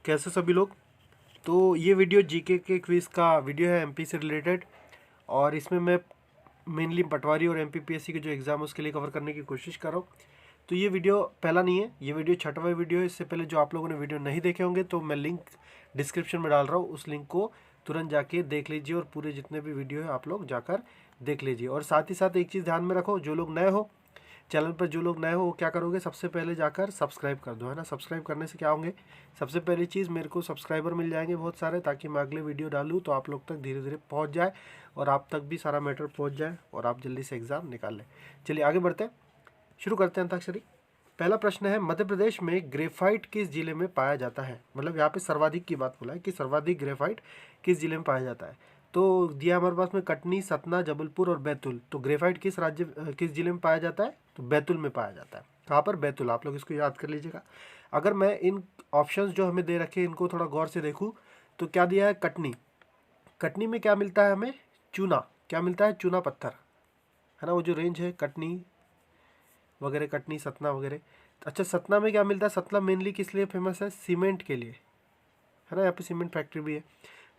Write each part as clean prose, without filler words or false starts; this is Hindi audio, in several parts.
कैसे सभी लोग। तो ये वीडियो जीके के क्विज़ का वीडियो है एमपी से रिलेटेड, और इसमें मैं मेनली पटवारी और एमपीपीएससी के जो एग्ज़ाम है उसके लिए कवर करने की कोशिश कर रहा हूँ। तो ये वीडियो पहला नहीं है, ये वीडियो छठवां वीडियो है। इससे पहले जो आप लोगों ने वीडियो नहीं देखे होंगे तो मैं लिंक डिस्क्रिप्शन में डाल रहा हूँ, उस लिंक को तुरंत जाके देख लीजिए और पूरे जितने भी वीडियो है आप लोग जाकर देख लीजिए। और साथ ही साथ एक चीज़ ध्यान में रखो, जो लोग नए हो चैनल पर, जो लोग नए हो वो क्या करोगे, सबसे पहले जाकर सब्सक्राइब कर दो, है ना। सब्सक्राइब करने से क्या होंगे, सबसे पहली चीज़ मेरे को सब्सक्राइबर मिल जाएंगे बहुत सारे, ताकि मैं अगले वीडियो डालूँ तो आप लोग तक धीरे धीरे पहुंच जाए और आप तक भी सारा मैटर पहुंच जाए और आप जल्दी से एग्ज़ाम निकाल लें। चलिए आगे बढ़ते हैं, शुरू करते हैं अंताक्षरी। पहला प्रश्न है, मध्य प्रदेश में ग्रेफाइट किस जिले में पाया जाता है। मतलब यहाँ पे सर्वाधिक की बात बोला है कि सर्वाधिक ग्रेफाइट किस जिले में पाया जाता है। तो दिया हमारे पास में कटनी, सतना, जबलपुर और बैतूल। तो ग्रेफाइट किस किस जिले में पाया जाता है, तो बैतूल में पाया जाता है। कहाँ पर, बैतूल। आप लोग इसको याद कर लीजिएगा। अगर मैं इन ऑप्शंस जो हमें दे रखे हैं इनको थोड़ा गौर से देखूँ तो क्या दिया है, कटनी। कटनी में क्या मिलता है हमें, चूना। क्या मिलता है, चूना पत्थर, है ना। वो जो रेंज है कटनी वगैरह, कटनी, सतना वगैरह। अच्छा, सतना में क्या मिलता है, सतना मेनली किस लिए फेमस है, सीमेंट के लिए, है ना। यहाँ पे सीमेंट फैक्ट्री भी है।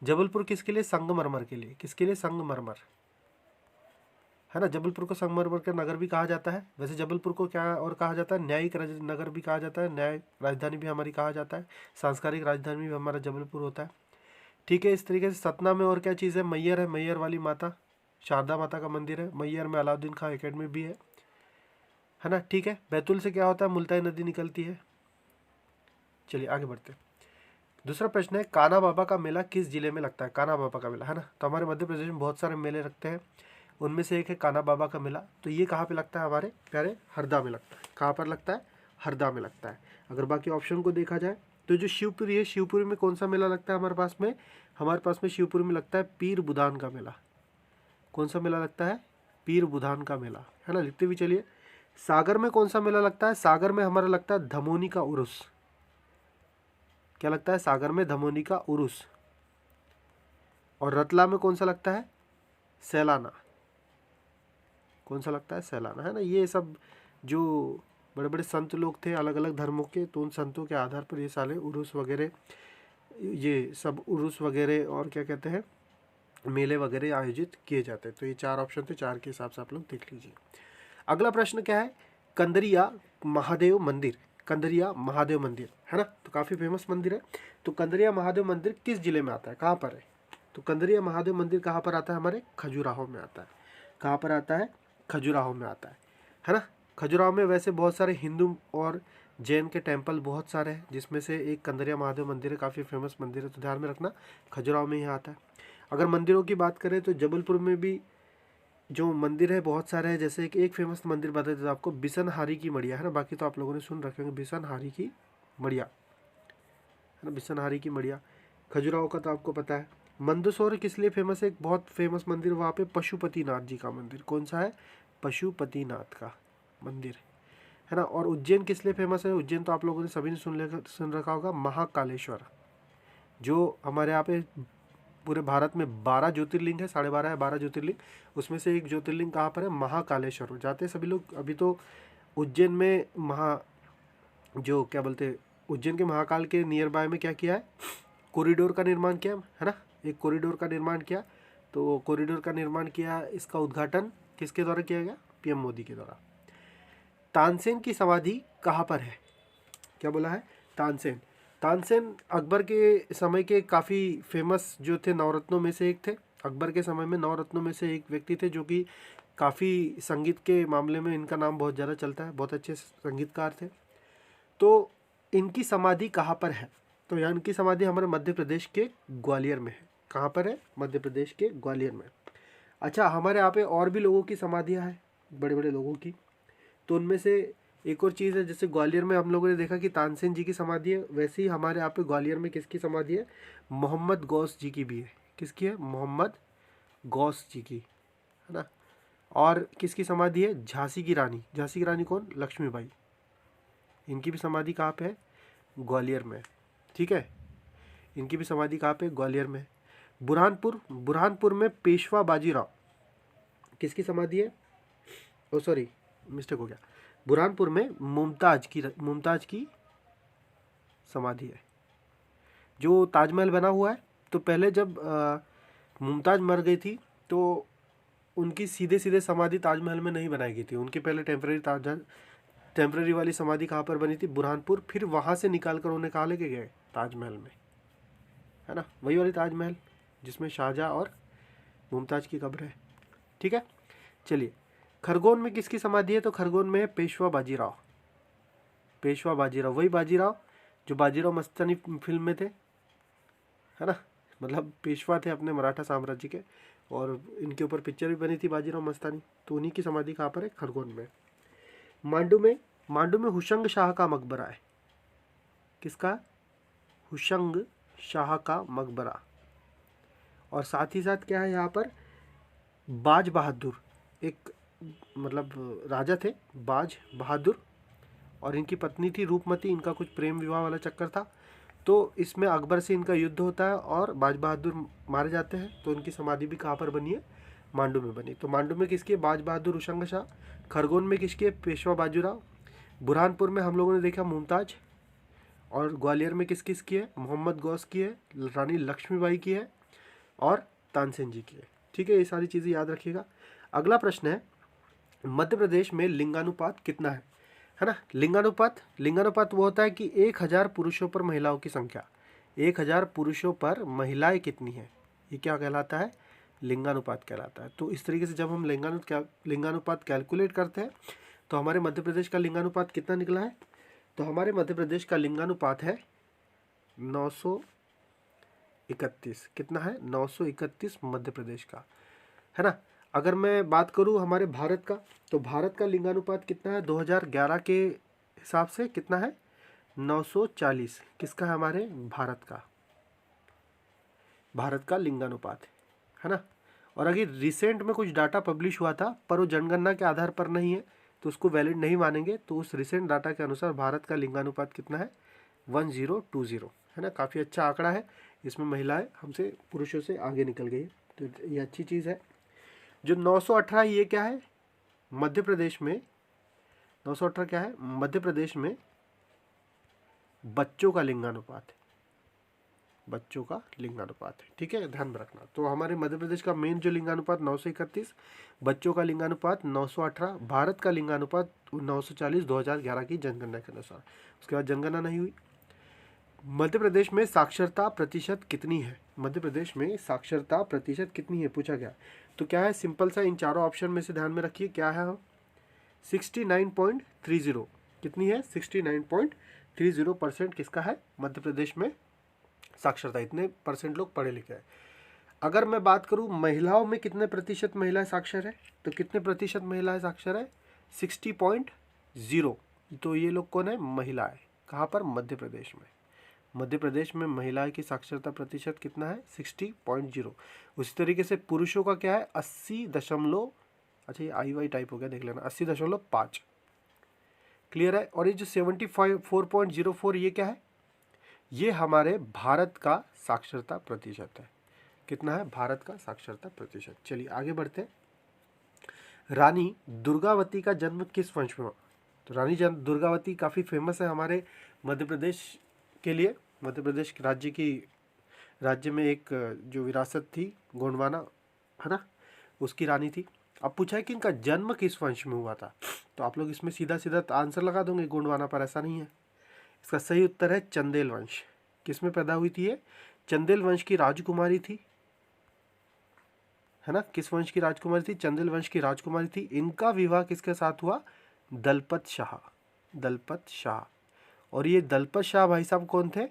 जबलपुर किसके लिए, संगमरमर के लिए। किसके लिए, संगमरमर, है ना। जबलपुर को संगमरमर का नगर भी कहा जाता है। वैसे जबलपुर को क्या और कहा जाता है, न्यायिक नगर भी कहा जाता है, न्याय राजधानी भी हमारी कहा जाता है, सांस्कृतिक राजधानी भी हमारा जबलपुर होता है। ठीक है, इस तरीके से सतना में और क्या चीज़ है, मैयर है, मैयर वाली माता, शारदा माता का मंदिर है। मैयर में अलाउद्दीन खां एकेडमी भी है ना। ठीक है, बैतूल से क्या होता है, मुल्ताई नदी निकलती है। चलिए आगे बढ़ते हैं। दूसरा प्रश्न है, कान्हा बाबा का मेला किस जिले में लगता है। कान्हा बाबा का मेला, है ना। तो हमारे मध्य प्रदेश में बहुत सारे मेले लगते हैं, उनमें से एक है कान्हा बाबा का मेला। तो ये कहाँ पे लगता है, हमारे प्यारे हरदा में लगता है। कहाँ पर लगता है, हरदा में लगता है। अगर बाकी ऑप्शन को देखा जाए तो जो शिवपुरी है, शिवपुरी में कौन सा मेला लगता है हमारे पास में शिवपुरी में लगता है पीर बुदान का मेला। कौन सा मेला लगता है, पीर बुदान का मेला, है ना। लिखते भी चलिए। सागर में कौन सा मेला लगता है, सागर में हमारा लगता है धमोनी का उर्स। क्या लगता है, सागर में धमोनी का उर्स। और रतला में कौन सा लगता है, सैलाना। कौन सा लगता है, सैलाना, है ना। ये सब जो बड़े बड़े संत लोग थे अलग अलग धर्मों के, तो उन संतों के आधार पर ये साले उर्स वगैरह, ये सब उर्स वगैरह और क्या कहते हैं, मेले वगैरह आयोजित किए जाते हैं। तो ये चार ऑप्शन थे, चार के हिसाब से आप लोग देख लीजिए। अगला प्रश्न क्या है, कंदरिया महादेव मंदिर। कंदरिया महादेव मंदिर, है ना। तो काफ़ी फेमस मंदिर है। तो कंदरिया महादेव मंदिर किस जिले में आता है, कहाँ पर है। तो कंदरिया महादेव मंदिर कहाँ पर आता है, हमारे खजुराहो में आता है। कहाँ पर आता है, खजुराहो में आता है ना। खजुराहो में वैसे बहुत सारे हिंदू और जैन के टेम्पल बहुत सारे हैं, जिसमें से एक कंदरिया महादेव मंदिर है, काफ़ी फेमस मंदिर है। तो ध्यान में रखना, खजुराहो में ही आता है। अगर मंदिरों की बात करें तो जबलपुर में भी जो मंदिर है बहुत सारे हैं। जैसे एक फेमस मंदिर बता देता आपको, बिसनहारी की मड़िया, है ना। बाकी तो आप लोगों ने सुन रखे होंगे, बिसनहारी की मड़िया, है ना। बिसनहारी की मड़िया। खजुराहो का तो आपको पता है। मंदसौर किस लिए फेमस है, एक बहुत फेमस मंदिर वहाँ पे, पशुपतिनाथ जी का मंदिर। कौन सा है, पशुपतिनाथ का मंदिर, है ना। और उज्जैन किस लिए फेमस है, उज्जैन तो आप लोगों ने सभी ने सुन रखा होगा, महाकालेश्वर। जो हमारे यहाँ पे पूरे भारत में 12 ज्योतिर्लिंग है, 12.5 है 12 ज्योतिर्लिंग, उसमें से एक ज्योतिर्लिंग कहाँ पर है, महाकालेश्वर। जाते हैं सभी लोग। अभी तो उज्जैन में जो क्या बोलते हैं, उज्जैन के महाकाल के नियर बाय में क्या किया है, कॉरिडोर का निर्माण किया, है ना। एक कॉरिडोर का निर्माण किया। तो कॉरिडोर का निर्माण किया, इसका उद्घाटन किसके द्वारा किया गया, पीएम मोदी के द्वारा। तानसेन की समाधि कहाँ पर है, क्या बोला है, तानसेन। तानसेन अकबर के समय के काफ़ी फेमस जो थे नवरत्नों में से एक थे। अकबर के समय में नवरत्नों में से एक व्यक्ति थे, जो कि काफ़ी संगीत के मामले में इनका नाम बहुत ज़्यादा चलता है, बहुत अच्छे संगीतकार थे। तो इनकी समाधि कहाँ पर है, तो यहाँ इनकी समाधि हमारे मध्य प्रदेश के ग्वालियर में है। कहाँ पर है, मध्य प्रदेश के ग्वालियर में। अच्छा, हमारे यहाँ पे और भी लोगों की समाधियाँ हैं, बड़े बड़े लोगों की। तो उनमें से एक और चीज़ है, जैसे ग्वालियर में हम लोगों ने देखा कि तानसेन जी की समाधि है, वैसे ही हमारे यहाँ पे ग्वालियर में किसकी समाधि है, मोहम्मद गौस जी की भी है। किसकी है, मोहम्मद गौस जी की, है ना। और किसकी समाधि है, झांसी की रानी। झांसी की रानी कौन, लक्ष्मीबाई। इनकी भी समाधि कहाँ पे है, ग्वालियर में। ठीक है, इनकी भी समाधि कहाँ पे, ग्वालियर में। बुरहानपुर में पेशवा बाजीराव, किसकी समाधि है, ओ सॉरी मिस्टेक हो गया, बुरहानपुर में मुमताज की समाधि है। जो ताजमहल बना हुआ है, तो पहले जब मुमताज़ मर गई थी तो उनकी सीधे सीधे समाधि ताजमहल में नहीं बनाई गई थी, उनकी पहले टेम्पररी वाली समाधि कहाँ पर बनी थी, बुरहानपुर, फिर वहाँ से निकाल कर उन्हें कहाँ लेके गए, ताजमहल में, है ना, वही वाली ताजमहल जिसमें शाहजहाँ और मुमताज़ की कब्र है। ठीक है, चलिए खरगोन में किसकी समाधि है, तो खरगोन में है पेशवा बाजीराव, पेशवा बाजीराव, वही बाजीराव जो बाजीराव मस्तानी फिल्म में थे, है ना, मतलब पेशवा थे अपने मराठा साम्राज्य के, और इनके ऊपर पिक्चर भी बनी थी बाजीराव मस्तानी, तो उन्हीं की समाधि कहाँ पर है, खरगोन में। मांडू में हुशंग शाह का मकबरा है, किसका, हुशंग शाह का मकबरा। और साथ ही साथ क्या है यहाँ पर, बाज बहादुर, एक मतलब राजा थे बाज बहादुर, और इनकी पत्नी थी रूपमती, इनका कुछ प्रेम विवाह वाला चक्कर था, तो इसमें अकबर से इनका युद्ध होता है और बाज बहादुर मारे जाते हैं, तो इनकी समाधि भी कहाँ पर बनी है, मांडू में बनी। तो मांडू में किसकी है, बाज बहादुर हुशंग शाह, खरगोन में किसकी है, पेशवा बाजीराव, बुरहानपुर में हम लोगों ने देखा मुमताज, और ग्वालियर में किस किस की है, मोहम्मद गौस की है, रानी लक्ष्मीबाई की है, और तानसेन जी की है। ठीक है, ये सारी चीज़ें याद रखिएगा। अगला प्रश्न है, मध्य प्रदेश में लिंगानुपात कितना है ना। लिंगानुपात वो होता है कि 1000 पुरुषों पर महिलाओं की संख्या, 1000 पुरुषों पर महिलाएं कितनी है, ये क्या कहलाता है, लिंगानुपात कहलाता है। तो इस तरीके से जब हम लिंगानुपात कैलकुलेट करते हैं तो हमारे मध्य प्रदेश का लिंगानुपात कितना निकला है, तो हमारे मध्य प्रदेश का लिंगानुपात है 931। कितना है, 931 मध्य प्रदेश का, है ना। अगर मैं बात करूं हमारे भारत का, तो भारत का लिंगानुपात कितना है, 2011 के हिसाब से कितना है, 940। किसका है, हमारे भारत का लिंगानुपात, है ना। और अगर रिसेंट में कुछ डाटा पब्लिश हुआ था पर वो जनगणना के आधार पर नहीं है तो उसको वैलिड नहीं मानेंगे, तो उस रिसेंट डाटा के अनुसार भारत का लिंगानुपात कितना है, 1020, है ना। काफ़ी अच्छा आंकड़ा है, इसमें महिलाएं हमसे पुरुषों से आगे निकल गई, तो ये अच्छी चीज़ है। जो 918 ये क्या है, मध्य प्रदेश में 918 क्या है, मध्य प्रदेश में बच्चों का लिंगानुपात है, बच्चों का लिंगानुपात है। ठीक है, ध्यान में रखना। तो हमारे मध्य प्रदेश का मेन जो लिंगानुपात 931, बच्चों का लिंगानुपात 918, भारत का लिंगानुपात 940 2011 की जनगणना के अनुसार। उसके बाद जनगणना नहीं हुई। मध्य प्रदेश में साक्षरता प्रतिशत कितनी है, मध्य प्रदेश में साक्षरता प्रतिशत कितनी है पूछा गया, तो क्या है, सिंपल सा इन चारों ऑप्शन में से ध्यान में रखिए, क्या है, 69.30। कितनी है, 69.30% किसका है, मध्य प्रदेश में साक्षरता, इतने परसेंट लोग पढ़े लिखे हैं। अगर मैं बात करूं महिलाओं में कितने प्रतिशत महिलाएं साक्षर है, तो कितने प्रतिशत महिलाएं साक्षर है, 60.0। तो ये लोग कौन है, महिलाएं, कहाँ पर, मध्य प्रदेश में। मध्य प्रदेश में महिलाएं की साक्षरता प्रतिशत कितना है, 60.0। उसी तरीके से पुरुषों का क्या है, 80. अच्छा ये आई टाइप हो गया, देख लेना, 80.5। क्लियर है। और ये जो 74.04 ये क्या है, ये हमारे भारत का साक्षरता प्रतिशत है। कितना है, भारत का साक्षरता प्रतिशत। चलिए आगे बढ़ते हैं। रानी दुर्गावती का जन्म किस वंश में हुआ, तो रानी दुर्गावती काफ़ी फेमस है हमारे मध्य प्रदेश के लिए। मध्य प्रदेश राज्य में एक जो विरासत थी गोंडवाना, है ना, उसकी रानी थी। अब पूछा है कि इनका जन्म किस वंश में हुआ था, तो आप लोग इसमें सीधा सीधा आंसर लगा दोगे गोंडवाना पर, ऐसा नहीं है। इसका सही उत्तर है चंदेल वंश। किस में पैदा हुई थी ये, चंदेल वंश की राजकुमारी थी, है ना। किस वंश की राजकुमारी थी, चंदेल वंश की राजकुमारी थी। इनका विवाह किसके साथ हुआ, दलपत शाह। और ये दलपत शाह भाई साहब कौन थे,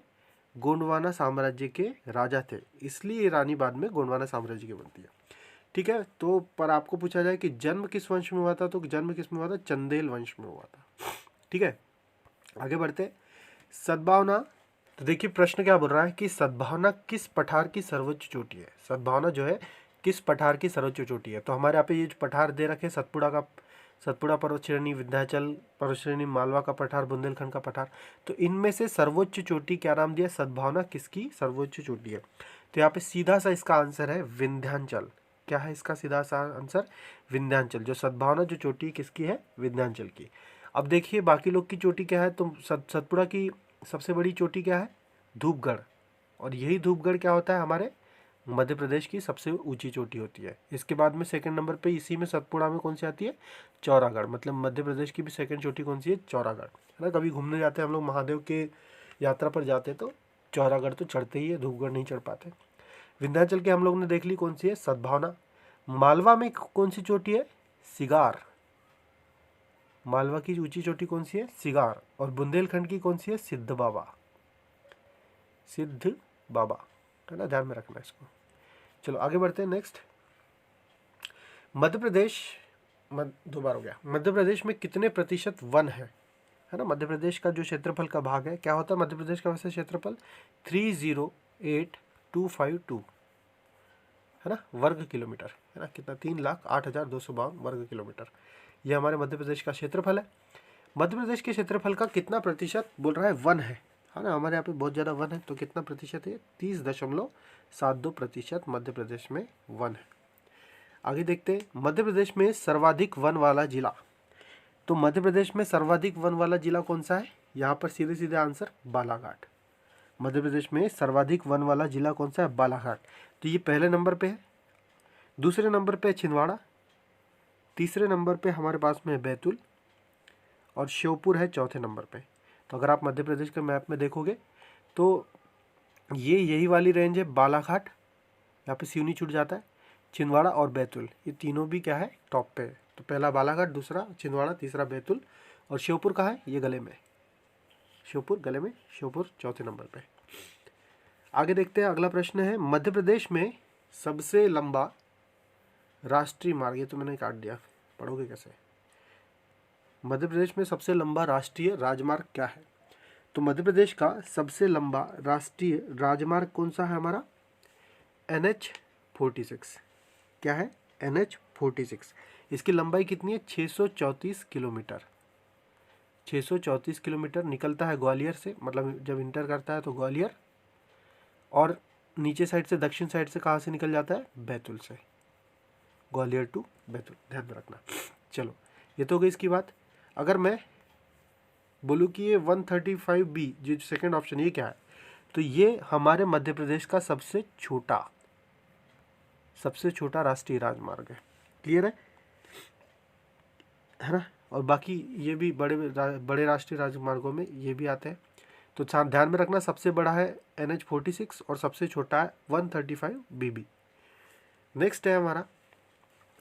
गोंडवाना साम्राज्य के राजा थे, इसलिए रानी बाद में गोंडवाना साम्राज्य की बनती है। ठीक है, तो पर आपको पूछा जाए कि जन्म किस वंश में हुआ था, तो जन्म किस में हुआ था, चंदेल वंश में हुआ था। ठीक है, आगे बढ़ते। सद्भावना, तो देखिए प्रश्न क्या बोल रहा है कि सद्भावना किस पठार की सर्वोच्च चोटी है, सद्भावना जो है किस पठार की सर्वोच्च चोटी है। तो हमारे यहाँ पे ये जो पठार दे रखे, सतपुड़ा पर्वत श्रेणी, विंध्याचल पर्वत श्रेणी, मालवा का पठार, बुंदेलखंड का पठार, तो इनमें से सर्वोच्च चोटी क्या नाम दिया, सद्भावना किसकी सर्वोच्च चोटी है। तो यहाँ पे सीधा सा इसका आंसर है विंध्याचल। क्या है इसका सीधा सा आंसर, विंध्याचल। जो सद्भावना जो चोटी किसकी है, विंध्याचल की। अब देखिए बाकी लोग की चोटी क्या है, तो सतपुड़ा की सबसे बड़ी चोटी क्या है, धूपगढ़, और यही धूपगढ़ क्या होता है, हमारे मध्य प्रदेश की सबसे ऊंची चोटी होती है। इसके बाद में सेकंड नंबर पे इसी में सतपुड़ा में कौन सी आती है, चौरागढ़। मतलब मध्य प्रदेश की भी सेकंड चोटी कौन सी है, चौरागढ़, है ना। कभी घूमने जाते हैं हम लोग, महादेव के यात्रा पर जाते हैं तो चौरागढ़ तो चढ़ते ही है, धूपगढ़ नहीं चढ़ पाते। विंध्याचल के हम लोग ने देख ली कौन सी है, सद्भावना। मालवा में कौन सी चोटी है, सिगार। मालवा की ऊंची चोटी कौन सी है, सिगार। और बुंदेलखंड की कौन सी है, सिद्ध बाबा, सिद्ध बाबा, है ना, ध्यान में रखना इसको। चलो आगे बढ़ते हैं नेक्स्ट। मध्य प्रदेश, दो बार हो गया। मध्य प्रदेश में कितने प्रतिशत वन है ना। मध्य प्रदेश का जो क्षेत्रफल का भाग है, क्या होता है मध्य प्रदेश का वैसे क्षेत्रफल, 308252, है ना, वर्ग किलोमीटर, है ना। कितना, 3,08,252 वर्ग किलोमीटर, ये हमारे मध्य प्रदेश का क्षेत्रफल है। मध्य प्रदेश के क्षेत्रफल का कितना प्रतिशत बोल रहा है, वन है ना। हमारे यहाँ पे बहुत ज़्यादा वन है, तो कितना प्रतिशत है, 30.72% मध्य प्रदेश में वन है। आगे देखते हैं, मध्य प्रदेश में सर्वाधिक वन वाला जिला। तो मध्य प्रदेश में सर्वाधिक वन वाला जिला कौन सा है, यहाँ पर सीधे सीधे आंसर बालाघाट। मध्य प्रदेश में सर्वाधिक वन वाला जिला कौन सा है, बालाघाट। तो ये पहले नंबर पे है। दूसरे नंबर पे छिंदवाड़ा, तीसरे नंबर पे हमारे पास में है बैतूल, और श्योपुर है चौथे नंबर पे। तो अगर आप मध्य प्रदेश के मैप में देखोगे तो ये यही वाली रेंज है, बालाघाट, यहाँ पे सिवनी छूट जाता है, छिंदवाड़ा और बैतूल, ये तीनों भी क्या है, टॉप पे है। तो पहला बालाघाट, दूसरा छिंदवाड़ा, तीसरा बैतूल, और श्योपुर कहाँ है, ये गले में, श्योपुर गले में, श्योपुर चौथे नंबर पे। आगे देखते हैं, अगला प्रश्न है, मध्य प्रदेश में सबसे लंबा राष्ट्रीय मार्ग, ये तो मैंने काट दिया, पढ़ोगे कैसे। मध्य प्रदेश में सबसे लंबा राष्ट्रीय राजमार्ग क्या है। तो मध्य प्रदेश का सबसे लंबा राष्ट्रीय राजमार्ग कौन सा है हमारा, NH46। क्या है, NH46। इसकी लंबाई कितनी है, 634 किलोमीटर। 634 किलोमीटर निकलता है ग्वालियर से, मतलब जब इंटर करता है तो ग्वालियर, और नीचे साइड से, दक्षिण साइड से कहाँ से निकल जाता है, बैतूल से, ग्वालियर टू बैतूल, ध्यान में रखना। चलो ये तो हो गई इसकी बात। अगर मैं बोलूँ कि ये 135B जो सेकंड ऑप्शन, ये क्या है, तो ये हमारे मध्य प्रदेश का सबसे छोटा राष्ट्रीय राजमार्ग है। क्लियर है ना। और बाकी ये भी बड़े राष्ट्रीय राजमार्गों में ये भी आते हैं। तो ध्यान में रखना, सबसे बड़ा है NH46 और सबसे छोटा है 135BB। नेक्स्ट है हमारा,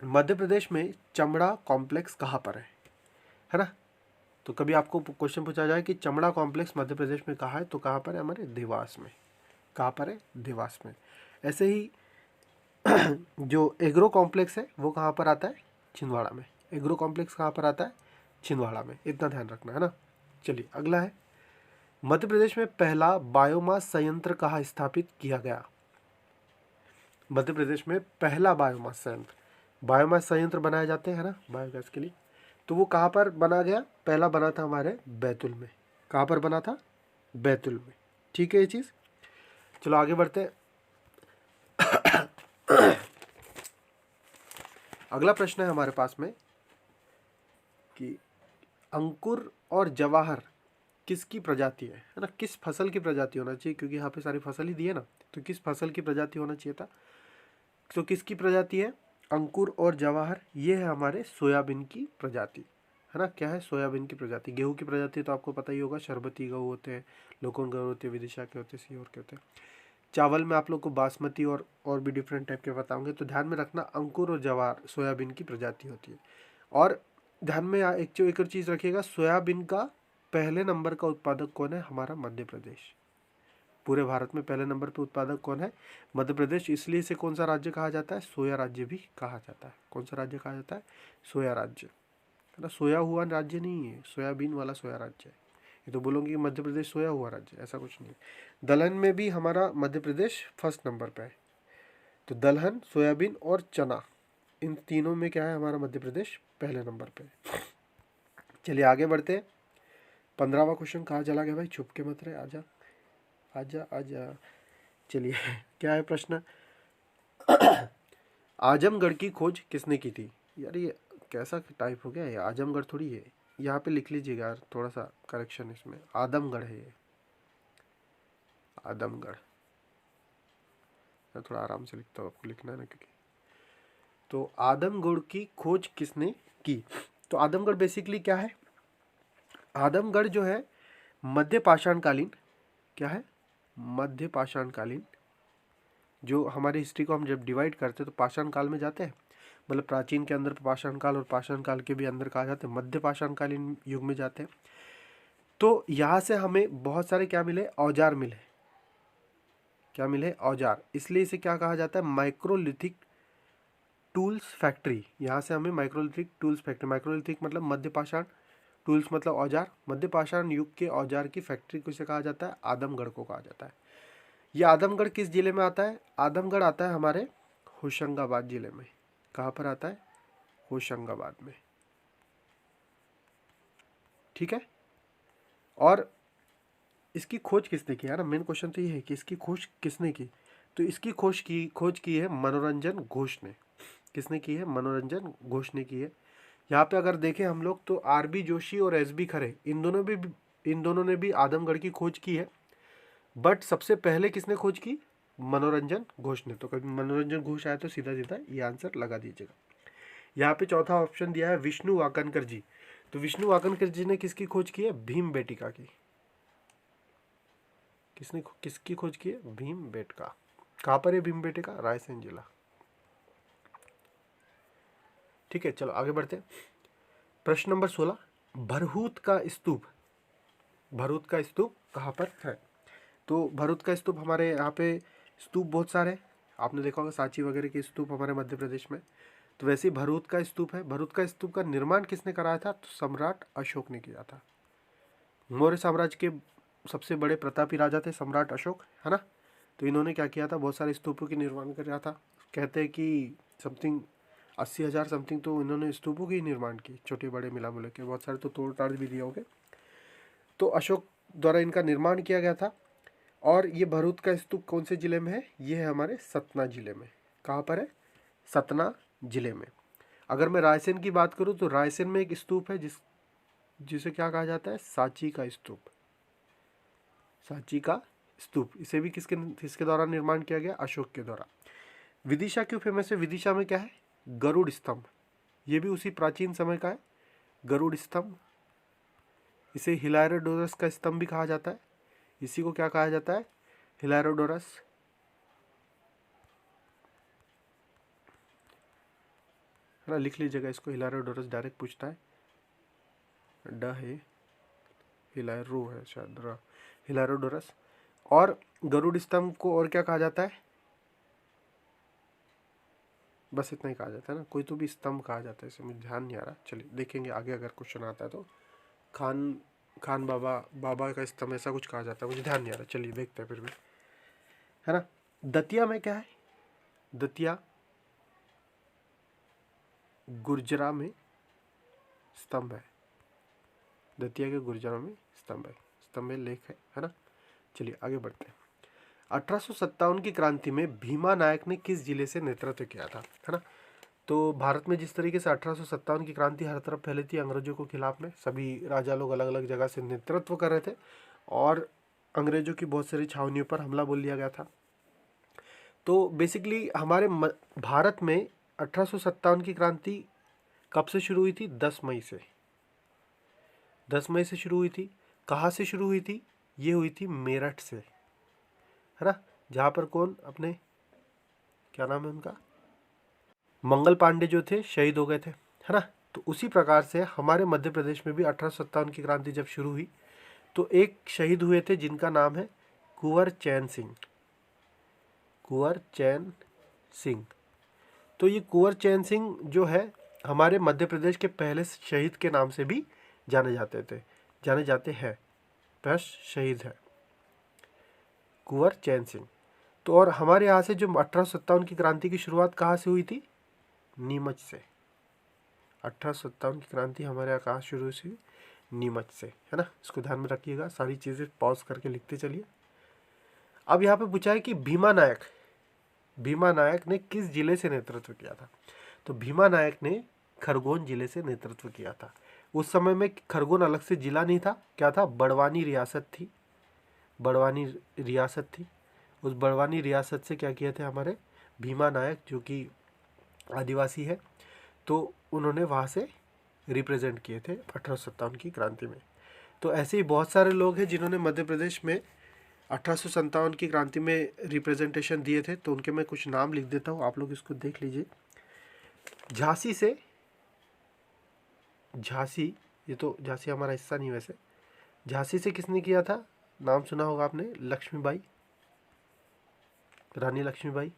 मध्य प्रदेश में चमड़ा कॉम्प्लेक्स कहाँ पर है ना। तो कभी आपको क्वेश्चन पूछा जाए कि चमड़ा कॉम्प्लेक्स मध्य प्रदेश में कहाँ है, तो कहाँ पर है, हमारे देवास में। कहाँ पर है, देवास में। ऐसे ही जो एग्रो कॉम्प्लेक्स है वो कहाँ पर आता है, छिंदवाड़ा में। एग्रो कॉम्प्लेक्स कहाँ पर आता है, छिंदवाड़ा में, इतना ध्यान रखना है ना। चलिए अगला है, मध्य प्रदेश में पहला बायोमास संयंत्र कहाँ स्थापित किया गया। मध्य प्रदेश में पहला बायोमास संयंत्र बनाए जाते हैं ना बायोगैस के लिए, तो वो कहाँ पर बना गया, पहला बना था हमारे बैतूल में। कहाँ पर बना था, बैतूल में। ठीक है ये चीज़। चलो आगे बढ़ते हैं। अगला प्रश्न है हमारे पास में कि अंकुर और जवाहर किसकी प्रजाति है ना, किस फसल की प्रजाति होना चाहिए, क्योंकि यहाँ पे सारी फसल ही दी है ना, तो किस फसल की प्रजाति होना चाहिए था। तो किसकी प्रजाति है, अंकुर और जवाहर, ये है हमारे सोयाबीन की प्रजाति, है ना। क्या है, सोयाबीन की प्रजाति। गेहूं की प्रजाति तो आपको पता ही होगा, शरबती गेहूँ होते हैं, लोकन गेहूँ होते हैं, विदिशा के होते हैं, सीहोर के होते हैं। चावल में आप लोग को बासमती और भी डिफरेंट टाइप के बताऊंगे। तो ध्यान में रखना, अंकुर और जवार सोयाबीन की प्रजाति होती है। और ध्यान में एक और चीज़ रखिएगा, सोयाबीन का पहले नंबर का उत्पादक कौन है, हमारा मध्य प्रदेश। पूरे भारत में पहले नंबर पर उत्पादक कौन है, मध्य प्रदेश। इसलिए इसे कौन सा राज्य कहा जाता है, सोया राज्य भी कहा जाता है। कौन सा राज्य कहा जाता है, सोया राज्य, है ना। सोया हुआ राज्य नहीं है, सोयाबीन वाला सोया राज्य है। ये तो बोलोगे कि मध्य प्रदेश सोया हुआ राज्य, ऐसा कुछ नहीं। दलहन में भी हमारा मध्य प्रदेश फर्स्ट नंबर पे है। तो दलहन, सोयाबीन और चना, इन तीनों में क्या है, हमारा मध्य प्रदेश पहले नंबर पे है। चलिए आगे बढ़ते हैं। 15वां क्वेश्चन कहाँ चला गया भाई, छुप के मत रहे, आजा आजा आजा। चलिए क्या है प्रश्न, आजमगढ़ की खोज किसने की थी। यार ये कैसा टाइप हो गया, ये आजमगढ़ थोड़ी है। यहाँ पे लिख लीजिएगा यार, थोड़ा सा करेक्शन इसमें, आदमगढ़ है ये, आदमगढ़। मैं थोड़ा आराम से लिखता हूँ, आपको लिखना है ना, क्योंकि तो आदमगढ़ की खोज किसने की? तो आदमगढ़ बेसिकली क्या है? आदमगढ़ जो है मध्य पाषाण कालीन, क्या है? मध्य पाषाण कालीन। जो हमारी हिस्ट्री को हम जब डिवाइड करते हैं तो पाषाण काल में जाते हैं, मतलब प्राचीन के अंदर पाषाण काल और पाषाण काल के भी अंदर कहा जाता है, मध्य पाषाण कालीन युग में जाते हैं। तो यहाँ से हमें बहुत सारे क्या मिले? औजार मिले। क्या मिले? औजार। इसलिए इसे क्या कहा जाता है? Microlithic tools factory. यहाँ से हमें माइक्रोलिथिक टूल्स फैक्ट्री, माइक्रोलिथिक मतलब मध्य पाषाण, टूल्स मतलब औजार, मध्य पाषाण युग के औजार की फैक्ट्री को इसे कहा जाता है? आदमगढ़ को कहा जाता है। ये आदमगढ़ किस जिले में आता है? आदमगढ़ आता है हमारे होशंगाबाद जिले में। कहाँ पर आता है? होशंगाबाद में। ठीक है। और इसकी खोज किसने की है ना? मेन क्वेश्चन तो ये है कि इसकी खोज किसने की? तो इसकी खोज की है मनोरंजन घोष ने। किसने की है? मनोरंजन घोष ने की है। यहाँ पे अगर देखें हम लोग तो आरबी जोशी और एसबी खरे, इन दोनों ने भी आदमगढ़ की खोज की है। बट सबसे पहले किसने खोज की? मनोरंजन घोष ने। तो कभी मनोरंजन घोष आया तो सीधा सीधा ये आंसर लगा दीजिएगा। यहाँ पे चौथा ऑप्शन दिया है विष्णु वाकनकर जी। तो विष्णु वाकनकर जी ने किसकी खोज की है? भीम बेटिका की। किसकी खोज की है? भीम बेटिका। कहाँ पर है भीम बेटिका? रायसेन जिला। ठीक है, चलो आगे बढ़ते हैं। प्रश्न नंबर 16, भरहूत का स्तूप। भरहूत का स्तूप कहाँ पर है? तो भरहूत का स्तूप हमारे यहाँ पे स्तूप बहुत सारे, आपने देखा होगा सांची वगैरह के स्तूप हमारे मध्य प्रदेश में। तो वैसे ही भरहूत का स्तूप है। भरहूत का स्तूप का निर्माण किसने कराया था? तो सम्राट अशोक ने किया था। मौर्य साम्राज्य के सबसे बड़े प्रतापी राजा थे सम्राट अशोक, है ना। तो इन्होंने क्या किया था? बहुत सारे स्तूपों की निर्माण किया था। कहते हैं कि समथिंग 80,000 समथिंग तो इन्होंने स्तूपों की निर्माण की, छोटे बड़े मिला मिला के। बहुत सारे तो तोड़ ताड़ भी दिए होंगे। तो अशोक द्वारा इनका निर्माण किया गया था। और ये भरूच का स्तूप कौन से जिले में है? ये है हमारे सतना जिले में। कहाँ पर है? सतना जिले में। अगर मैं रायसेन की बात करूँ तो रायसेन में एक स्तूप है जिसे क्या कहा जाता है? सांची का स्तूप। सांची का स्तूप, इसे भी किसके द्वारा निर्माण किया गया? अशोक के द्वारा। विदिशा क्यों फेमस है? विदिशा में क्या है? गरुड़ स्तंभ। ये भी उसी प्राचीन समय का है, गरुड़ स्तंभ। इसे हिलारोडोरस का स्तंभ भी कहा जाता है। इसी को क्या कहा जाता है? हिलारोडोरस। है ना, लिख लीजिएगा इसको, हिलारोडोरस डायरेक्ट पूछता है। ड है, हिलारो है शायद, हिलारोडोरस। और गरुड़ स्तंभ को और क्या कहा जाता है? बस इतना ही कहा जाता है ना, कोई तो भी स्तंभ कहा जाता है, इसे मुझे ध्यान नहीं आ रहा। चलिए देखेंगे आगे अगर क्वेश्चन आता है तो। खान बाबा का स्तंभ ऐसा कुछ कहा जाता है, मुझे ध्यान नहीं आ रहा। चलिए देखते हैं फिर भी, है ना। दतिया में क्या है? दतिया गुर्जरा में स्तंभ है। दतिया के गुर्जरा में स्तंभ है, स्तंभ लेख है ना। चलिए आगे बढ़ते हैं। 1857 की क्रांति में भीमा नायक ने किस जिले से नेतृत्व किया था? है ना। तो भारत में जिस तरीके से 1857 की क्रांति हर तरफ फैली थी अंग्रेजों के खिलाफ में, सभी राजा लोग अलग अलग जगह से नेतृत्व कर रहे थे और अंग्रेजों की बहुत सारी छावनियों पर हमला बोल दिया गया था। तो बेसिकली हमारे भारत में 1857 की क्रांति कब से शुरू हुई थी? 10 मई से। 10 मई से शुरू हुई थी। कहाँ से शुरू हुई थी? ये हुई थी मेरठ से, है ना। जहाँ पर कौन अपने, क्या नाम है उनका, मंगल पांडे जो थे शहीद हो गए थे, है ना। तो उसी प्रकार से हमारे मध्य प्रदेश में भी 1857 की क्रांति जब शुरू हुई तो एक शहीद हुए थे जिनका नाम है कुंवर चैन सिंह। कुंवर चैन सिंह। तो ये कुंवर चैन सिंह जो है हमारे मध्य प्रदेश के पहले शहीद के नाम से भी जाने जाते हैं। बस शहीद है कुंवर चैन सिंह। तो और हमारे यहाँ से जो 1857 की क्रांति की शुरुआत कहाँ से हुई थी? नीमच से। 1857 की क्रांति हमारे यहाँ कहाँ शुरू हुई? नीमच से, है ना। इसको ध्यान में रखिएगा, सारी चीज़ें पॉज करके लिखते चलिए। अब यहाँ पे पूछा है कि भीमा नायक ने किस जिले से नेतृत्व किया था? तो भीमा नायक ने खरगोन जिले से नेतृत्व किया था। उस समय में खरगोन अलग से जिला नहीं था, क्या था? बड़वानी रियासत थी। उस बड़वानी रियासत से क्या किए थे हमारे भीमा नायक, जो कि आदिवासी है, तो उन्होंने वहाँ से रिप्रेजेंट किए थे 1857 की क्रांति में। तो ऐसे ही बहुत सारे लोग हैं जिन्होंने मध्य प्रदेश में 1857 की क्रांति में रिप्रेजेंटेशन दिए थे। तो उनके मैं कुछ नाम लिख देता हूँ, आप लोग इसको देख लीजिए। झांसी, ये तो झांसी हमारा हिस्सा नहीं वैसे। झांसी से किसने किया था, नाम सुना होगा आपने, लक्ष्मीबाई, रानी लक्ष्मीबाई।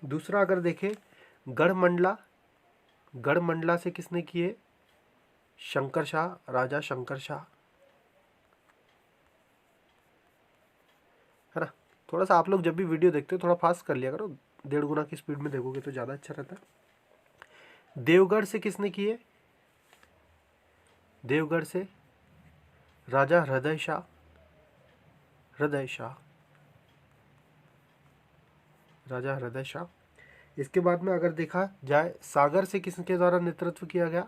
दूसरा अगर देखें गढ़मंडला से किसने किए, शंकर शाह, राजा शंकर शाह, है ना। थोड़ा सा आप लोग जब भी वीडियो देखते हो थोड़ा फास्ट कर लिया करो, 1.5 गुना की स्पीड में देखोगे तो ज़्यादा अच्छा रहता है। देवगढ़ से किसने किए, देवगढ़ से राजा हृदय शाह, राजा हृदय शाह। इसके बाद में अगर देखा जाए सागर से किसके द्वारा नेतृत्व किया गया,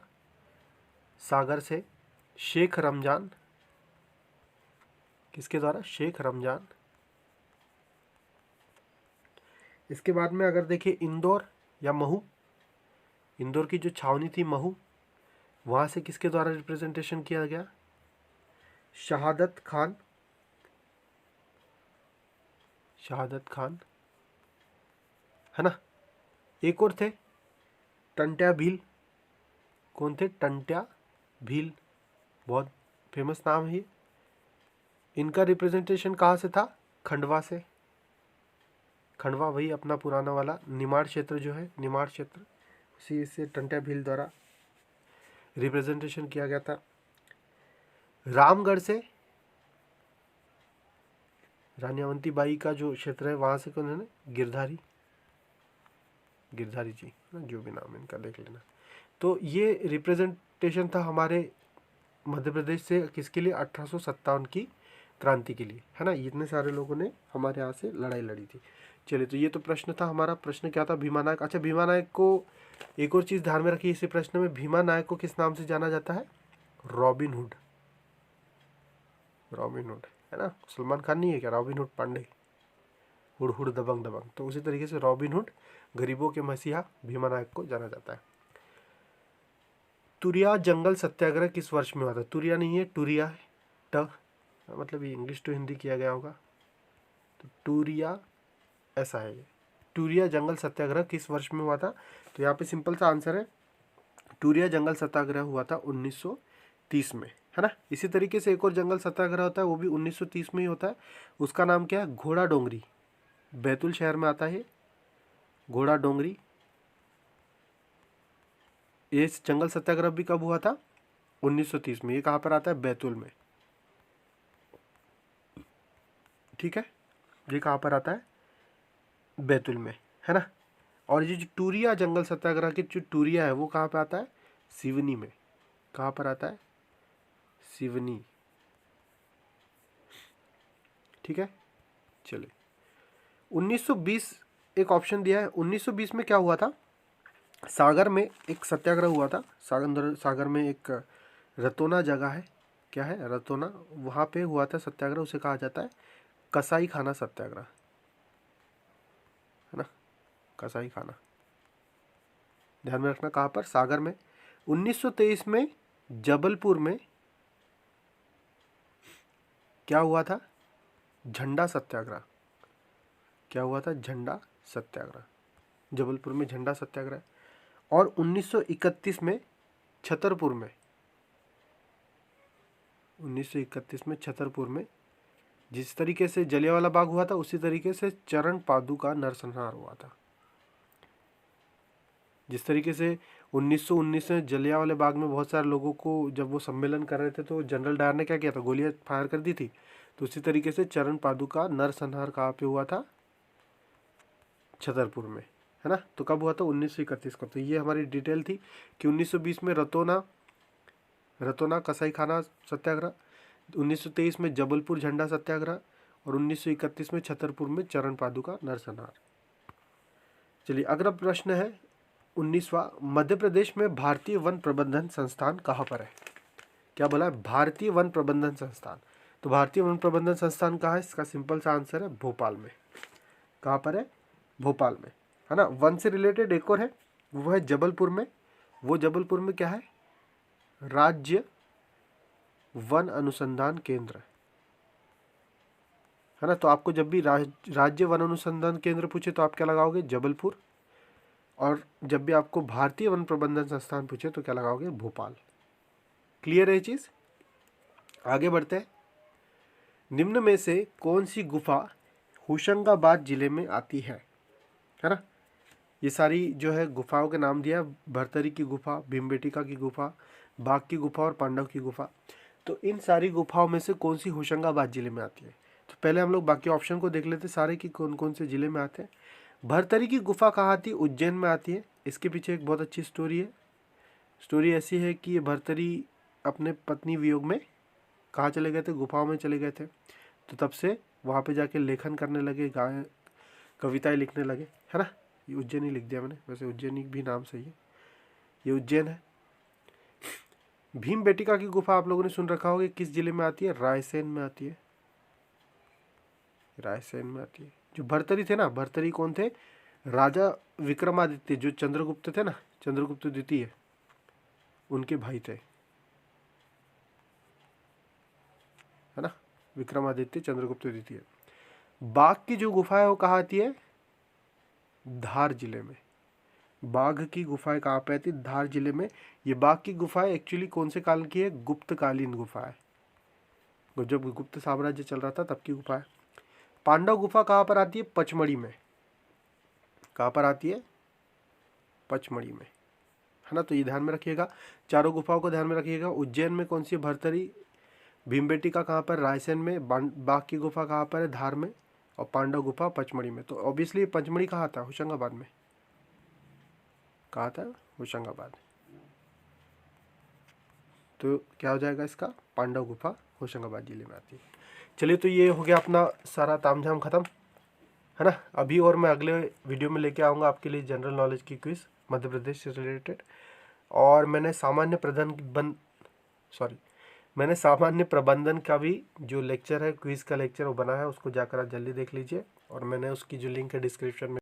सागर से शेख रमजान, किसके द्वारा, शेख रमजान। इसके बाद में अगर देखिए इंदौर या महू, इंदौर की जो छावनी थी महू, वहाँ से किसके द्वारा रिप्रेजेंटेशन किया गया, शहादत खान, है ना। एक और थे टंट्या भील, कौन थे, टंट्या भील, बहुत फेमस नाम है ये। इनका रिप्रेजेंटेशन कहाँ से था, खंडवा से, खंडवा वही अपना पुराना वाला निमाड़ क्षेत्र जो है, निमाड़ क्षेत्र, उसी से टंट्या भील द्वारा रिप्रेजेंटेशन किया गया था। रामगढ़ से रानी अवंतीबाई का जो क्षेत्र है वहाँ से कौन है ना, गिरधारी जी, जो भी नाम इनका देख लेना। तो ये रिप्रेजेंटेशन था हमारे मध्य प्रदेश से किसके लिए, 1857 की क्रांति के लिए, है ना। इतने सारे लोगों ने हमारे यहाँ से लड़ाई लड़ी थी। चलिए, तो ये तो प्रश्न था हमारा। प्रश्न क्या था, भीमा नायक। अच्छा, भीमा नायक को एक और चीज़ ध्यान में रखिए इसी प्रश्न में, भीमा नायक को किस नाम से जाना जाता है, रॉबिन हुड, है ना। सलमान खान नहीं है क्या, रॉबिन हुड पांडे, हुड हुड दबंग दबंग। तो उसी तरीके से रॉबिन हुड, गरीबों के मसीहा, भीमा नायक को जाना जाता है। तुरिया जंगल सत्याग्रह किस वर्ष में हुआ था, तुरिया नहीं है, टूरिया है, मतलब ये इंग्लिश टू हिंदी किया गया होगा, तो टूरिया ऐसा है ये। टूरिया जंगल सत्याग्रह किस वर्ष में हुआ था, तो यहाँ पे सिंपल सा आंसर है, टूरिया जंगल सत्याग्रह हुआ था 1930 में, है ना। इसी तरीके से एक और जंगल सत्याग्रह होता है, वो भी 1930 में ही होता है। उसका नाम क्या है, घोड़ा डोंगरी, बैतूल शहर में आता है घोड़ा डोंगरी। ये जंगल सत्याग्रह भी कब हुआ था, 1930 में। ये कहाँ पर आता है, बैतूल में, ठीक है। ये कहाँ पर आता है, बैतूल में, है ना। और ये जो टूरिया जंगल सत्याग्रह की जो टूरिया है वो कहाँ पे आता है, सिवनी में। कहाँ पर आता है, सिवनी, ठीक है। चलिए, 1920 एक ऑप्शन दिया है। 1920 में क्या हुआ था, सागर में एक सत्याग्रह हुआ था। सागर में एक रतोना जगह है, क्या है, रतोना, वहाँ पे हुआ था सत्याग्रह। उसे कहा जाता है कसाई खाना सत्याग्रह, है ना, कसाई खाना। ध्यान में रखना, कहाँ पर, सागर में। 1923 में जबलपुर में क्या हुआ था, झंडा सत्याग्रह। क्या हुआ था, झंडा सत्याग्रह, जबलपुर में झंडा सत्याग्रह। और 1931 में छतरपुर में, 1931 में छतरपुर में जिस तरीके से जलियांवाला बाग हुआ था उसी तरीके से चरण पादु का नरसंहार हुआ था। जिस तरीके से 1919 में जलियांवाले बाग में बहुत सारे लोगों को, जब वो सम्मेलन कर रहे थे तो जनरल डायर ने क्या किया था, गोलियां फायर कर दी थी। तो उसी तरीके से चरण पादु का नरसंहार कहाँ पे हुआ था, छतरपुर में, है ना। तो कब हुआ था, 1931 को। तो ये हमारी डिटेल थी कि 1920 में रतोना कसाई खाना सत्याग्रह, 1923 में जबलपुर झंडा सत्याग्रह और 1931 में छतरपुर में चरण पादु का नरसंहार। चलिए, अगला प्रश्न है 19वां, मध्य प्रदेश में भारतीय वन प्रबंधन संस्थान कहाँ पर है। क्या बोला है, भारतीय वन प्रबंधन संस्थान। तो भारतीय वन प्रबंधन संस्थान कहाँ है, इसका सिंपल सा आंसर है भोपाल में। कहाँ पर है? भोपाल में, है ना। वन से रिलेटेड एक और है, वो है जबलपुर में। वो जबलपुर में क्या है? राज्य वन अनुसंधान केंद्र, है ना। तो आपको जब भी राज्य वन अनुसंधान केंद्र पूछे तो आप क्या लगाओगे? जबलपुर। और जब भी आपको भारतीय वन प्रबंधन संस्थान पूछे तो क्या लगाओगे? भोपाल। क्लियर है ये चीज? आगे बढ़ते हैं। निम्न में से कौन सी गुफा होशंगाबाद जिले में आती है ना। ये सारी जो है गुफाओं के नाम दिया, भरतरी की गुफा, भीमबेटका की गुफा, बाघ की गुफा और पांडव की गुफा। तो इन सारी गुफाओं में से कौन सी होशंगाबाद जिले में आती है? तो पहले हम लोग बाकी ऑप्शन को देख लेते सारे कि कौन कौन से जिले में आते हैं। भरतरी की गुफा कहाँ आती है? उज्जैन में आती है। इसके पीछे एक बहुत अच्छी स्टोरी है। स्टोरी ऐसी है कि ये भरतरी अपने पत्नी वियोग में कहाँ चले गए थे? गुफाओं में चले गए थे। तो तब से वहाँ पे जाके लेखन करने लगे, गाय कविताएं लिखने लगे, है ना। ये उज्जैन ही लिख दिया मैंने, वैसे उज्जैन भी नाम सही है। ये उज्जैन है। भीमबेटका की गुफा आप लोगों ने सुन रखा होगा, किस जिले में आती है? रायसेन में आती है। रायसेन में आती है। जो भरतरी थे ना, भरतरी कौन थे? राजा विक्रमादित्य, जो चंद्रगुप्त थे ना, चंद्रगुप्त द्वितीय, उनके भाई थे, है ना। विक्रमादित्य, चंद्रगुप्त द्वितीय। बाघ की जो गुफा है वो कहाँ आती है? धार जिले में। बाघ की गुफाएं कहाँ पे आती है? धार जिले में। ये बाघ की गुफाएं एक्चुअली कौन से काल की है? गुप्तकालीन गुफा है, जब गुप्त साम्राज्य चल रहा था तब की गुफा है। पांडव गुफा कहाँ पर आती है? पचमढ़ी में। कहाँ पर आती है? पचमढ़ी में, है ना। तो ये ध्यान में रखिएगा, चारों गुफाओं को ध्यान में रखिएगा। उज्जैन में कौन सी? भरतरी। भीमबेटका कहाँ पर? रायसेन में। बाघ की गुफा कहाँ पर है? धार में। और पांडव गुफा पचमढ़ी में। तो ऑब्वियसली पचमढ़ी कहाँ था? होशंगाबाद में। कहाँ था? होशंगाबाद। तो क्या हो जाएगा इसका? पांडव गुफा होशंगाबाद जिले में आती है। चलिए, तो ये हो गया अपना सारा तामझाम खत्म, है ना। अभी और मैं अगले वीडियो में लेके आऊँगा आपके लिए जनरल नॉलेज की क्विज मध्य प्रदेश से रिलेटेड। और मैंने सामान्य प्रबंधन का भी जो लेक्चर है, क्विज का लेक्चर वो बना है, उसको जाकर आप जल्दी देख लीजिए। और मैंने उसकी जो लिंक है डिस्क्रिप्शन में